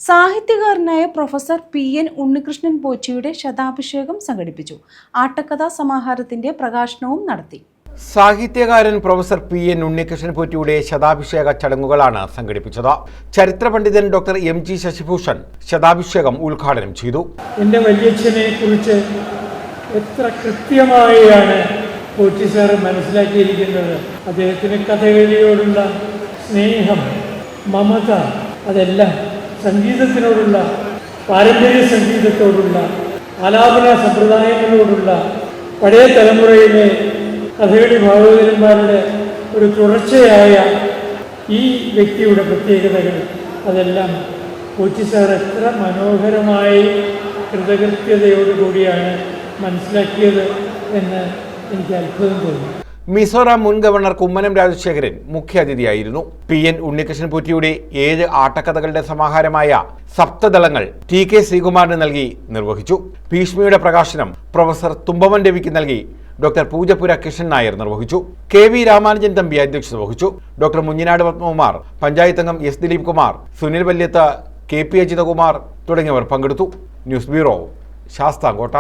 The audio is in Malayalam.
സാഹിത്യകാരനായ പ്രൊഫസർ പി.എൻ. ഉണ്ണികൃഷ്ണൻ പോറ്റിയുടെ ശതാഭിഷേകം സംഘടിപ്പിച്ചു. ആട്ടക്കഥാ സമാഹാരത്തിന്റെ പ്രകാശനവും നടത്തി. സാഹിത്യകാരൻ പ്രൊഫസർ പി.എൻ. ഉണ്ണികൃഷ്ണൻ പോറ്റിയുടെ ശതാഭിഷേക ചടങ്ങുകളാണ് സംഘടിപ്പിച്ചത്. ചരിത്ര പണ്ഡിതൻ ഡോക്ടർ എം.ജി. ശശിഭൂഷൺ ശതാഭിഷേകം ഉദ്ഘാടനം ചെയ്തു. എൻ്റെ വല്യച്ഛനെ കുറിച്ച് എത്ര കൃത്യമായാണ് പോറ്റി സാർ മനസ്സിലാക്കിയിരിക്കുന്നത്. അദ്ദേഹത്തിന് കഥകളിയോടുള്ള സ്നേഹം, മമത, അതെല്ലാം സംഗീതത്തിനോടുള്ള, പാരമ്പര്യ സംഗീതത്തോടുള്ള, ആലാപന സമ്പ്രദായങ്ങളോടുള്ള, പഴയ തലമുറയിലെ കഥകളി ഭാഗവതന്മാരുടെ ഒരു തുടർച്ചയായ ഈ വ്യക്തിയുടെ പ്രത്യേകതകൾ, അതെല്ലാം പോറ്റി സാർ എത്ര മനോഹരമായി കൃതകൃത്യതയോടുകൂടിയാണ് മനസ്സിലാക്കിയത് എന്ന് എനിക്ക് അത്ഭുതം തോന്നി. മിസോറാം മുൻ ഗവർണർ കുമ്മനം രാജശേഖരൻ മുഖ്യാതിഥിയായിരുന്നു. പി.എൻ. ഉണ്ണികൃഷ്ണൻ പോറ്റിയുടെ 7 ആട്ടക്കഥകളുടെ സമാഹാരമായ സപ്തദളങ്ങൾ ടി.കെ. ശ്രീകുമാറിന് നൽകി നിർവഹിച്ചു. ഭീഷ്മയുടെ പ്രകാശനം പ്രൊഫസർ തുമ്പമൻ രവിക്ക് നൽകി ഡോക്ടർ പൂജപ്പുര കൃഷ്ണൻ നായർ നിർവഹിച്ചു. കെ.വി. രാമാനുജൻ തമ്പി അധ്യക്ഷത വഹിച്ചു. ഡോക്ടർ മുഞ്ഞിനാട് പത്മകുമാർ, പഞ്ചായത്ത് അംഗം എസ്. ദിലീപ് കുമാർ, സുനിൽ വല്യത്ത്, കെ.പി. അജിതകുമാർ തുടങ്ങിയവർ പങ്കെടുത്തു. News bureau, Sasthamkotta.